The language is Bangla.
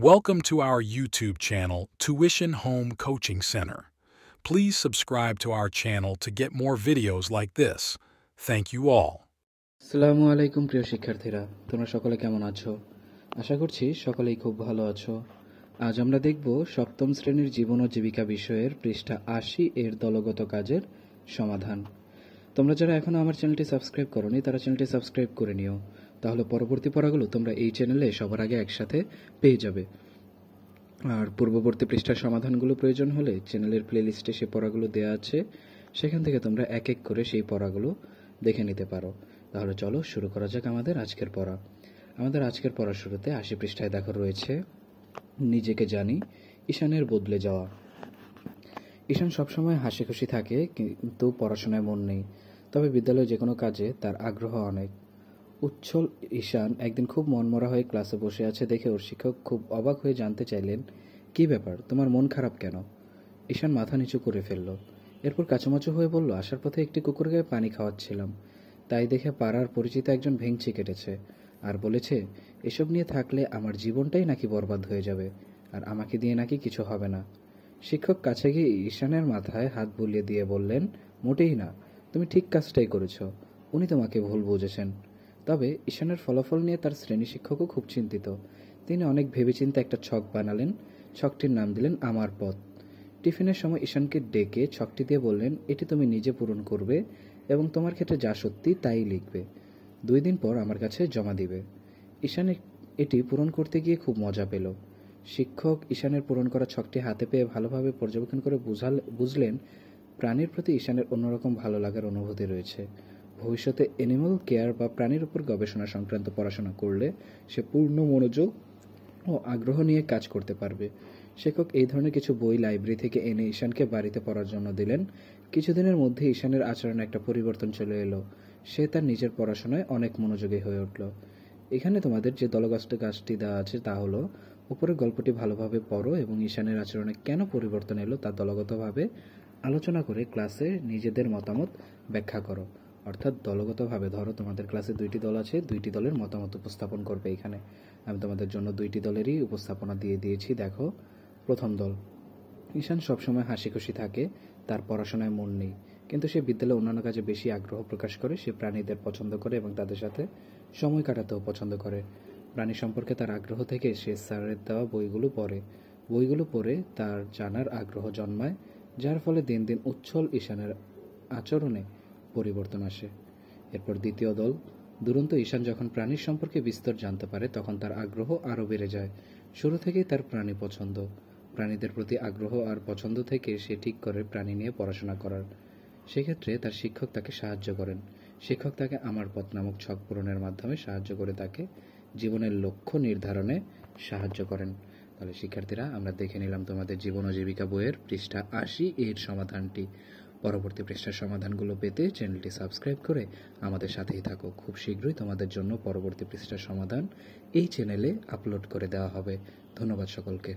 Welcome to our YouTube channel, Tuition Home Coaching Center. Please subscribe to our channel to get more videos like this. Thank you all. আসসালামু আলাইকুম প্রিয় শিক্ষার্থীরা, তোমরা সকলে কেমন আছো? আশা করছি সকলেই খুব ভালো আছো। আজ আমরা দেখব সপ্তম শ্রেণীর জীবন ও জীবিকা বিষয়ের পৃষ্ঠা ৮০ এর দলগত কাজের সমাধান। তোমরা যারা এখনো আমার চ্যানেলটি সাবস্ক্রাইব করোনি তারা চ্যানেলটি সাবস্ক্রাইব করে নিও, তাহলে পরবর্তী পড়াগুলো তোমরা এই চ্যানেলে সবার আগে একসাথে পেয়ে যাবে। আর পূর্ববর্তী পৃষ্ঠার সমাধানগুলো প্রয়োজন হলে চ্যানেলের প্লেলিস্টে সে পড়াগুলো দেওয়া আছে, সেখান থেকে তোমরা এক এক করে সেই পড়াগুলো দেখে নিতে পারো। তাহলে চলো শুরু করা যাক আমাদের আজকের পড়া। আমাদের আজকের পড়ার শুরুতে ৮০ পৃষ্ঠায় দেখো রয়েছে নিজেকে জানি, ঈশানের বদলে যাওয়া। ঈশান সবসময় হাসি খুশি থাকে, কিন্তু পড়াশোনায় মন নেই। তবে বিদ্যালয়ে যে কোনো কাজে তার আগ্রহ অনেক। উচ্ছল ঈশান একদিন খুব মনমরা হয়ে ক্লাসে বসে আছে দেখে ওর শিক্ষক খুব অবাক হয়ে জানতে চাইলেন, কী ব্যাপার, তোমার মন খারাপ কেন? ঈশান মাথা নিচু করে ফেলল। এরপর কাচুমাচু হয়ে বলল, আসার পথে একটি কুকুরকে পানি খাওয়াচ্ছিলাম, তাই দেখে পাড়ার পরিচিত একজন ভেঙচি কেটেছে আর বলেছে এসব নিয়ে থাকলে আমার জীবনটাই নাকি বরবাদ হয়ে যাবে, আর আমাকে দিয়ে নাকি কিছু হবে না। শিক্ষক কাছে গিয়ে ঈশানের মাথায় হাত বুলিয়ে দিয়ে বললেন, মোটেই না, তুমি ঠিক কাজটাই করেছ, উনি তোমাকে ভুল বুঝেছেন। তবে ঈশানের ফলাফল নিয়ে তার শ্রেণী শিক্ষকও খুব চিন্তিত। তিনি অনেক ভেবেচিন্তে একটা ছক বানালেন। ছকটির নাম দিলেন আমার পথ। টিফিনের সময় ঈশানকে ডেকে ছকটি দিয়ে বললেন, এটি তুমি নিজে পূরণ করবে এবং তোমার ক্ষেত্রে যা সত্যি তাই লিখবে। 2 দিন পর আমার কাছে জমা দিবে। ঈশান এটি পূরণ করতে গিয়ে খুব মজা পেল। শিক্ষক ঈশানের পূরণ করা ছকটি হাতে পেয়ে ভালোভাবে পর্যবেক্ষণ করে বুঝলেন প্রাণীর প্রতি ঈশানের অন্যরকম ভালো লাগার অনুভূতি রয়েছে। ভবিষ্যতে অ্যানিমাল কেয়ার বা প্রাণীর উপর গবেষণা সংক্রান্ত পড়াশোনা করলে সে পূর্ণ মনোযোগ ও আগ্রহ নিয়ে কাজ করতে পারবে। শিক্ষক এই ধরনের কিছু বই লাইব্রেরি থেকে এনে ঈশানকে বাড়িতে পড়ার জন্য দিলেন। কিছুদিনের মধ্যে ঈশানের আচরণে একটা পরিবর্তন চলে এলো। সে তার নিজের পড়াশোনায় অনেক মনোযোগী হয়ে উঠল। এখানে তোমাদের যে দলগত কাজটি দেওয়া আছে তা হলো, উপরের গল্পটি ভালোভাবে পড়ো এবং ঈশানের আচরণে কেন পরিবর্তন এলো তা দলগতভাবে আলোচনা করে ক্লাসে নিজেদের মতামত ব্যাখ্যা করো। অর্থাৎ দলগতভাবে, ধরো তোমাদের ক্লাসে 2টি দল আছে, 2টি দলের মতামত উপস্থাপন করবে। এখানে আমি তোমাদের জন্য 2টি দলেরই উপস্থাপনা দিয়ে দিয়েছি। দেখো, প্রথম দল, ঈশান সবসময় হাসি খুশি থাকে, তার পড়াশোনায় মন নেই, কিন্তু সে বিদ্যালয়ে অন্যান্য কাজে বেশি আগ্রহ প্রকাশ করে। সে প্রাণীদের পছন্দ করে এবং তাদের সাথে সময় কাটাতেও পছন্দ করে। প্রাণী সম্পর্কে তার আগ্রহ থেকে সে স্যারের দেওয়া বইগুলো পড়ে তার জানার আগ্রহ জন্মায়, যার ফলে দিন দিন উচ্ছল ঈশানের আচরণে পরিবর্তন আসে। এরপর দ্বিতীয় দল, দুরন্ত ঈশান যখন প্রাণীর সম্পর্কে বিস্তর জানতে পারে তখন তার আগ্রহ আরও বেড়ে যায়। শুরু থেকেই তার প্রাণী পছন্দ। প্রাণীদের প্রতি আগ্রহ আর পছন্দ থেকে সে ঠিক করে প্রাণী নিয়ে পড়াশোনা করার। সেক্ষেত্রে তার শিক্ষক তাকে সাহায্য করেন। শিক্ষক তাকে আমার পথ নামক ছক পূরণের মাধ্যমে সাহায্য করে তাকে জীবনের লক্ষ্য নির্ধারণে সাহায্য করেন। তাহলে শিক্ষার্থীরা, আমরা দেখে নিলাম তোমাদের জীবন ও জীবিকা বইয়ের পৃষ্ঠা ৮০ এর সমাধানটি। পরবর্তী পৃষ্ঠার সমাধানগুলো পেতে চ্যানেলটি সাবস্ক্রাইব করে আমাদের সাথেই থাকো। খুব শীঘ্রই তোমাদের জন্য পরবর্তী পৃষ্ঠার সমাধান এই চ্যানেলে আপলোড করে দেওয়া হবে। ধন্যবাদ সকলকে।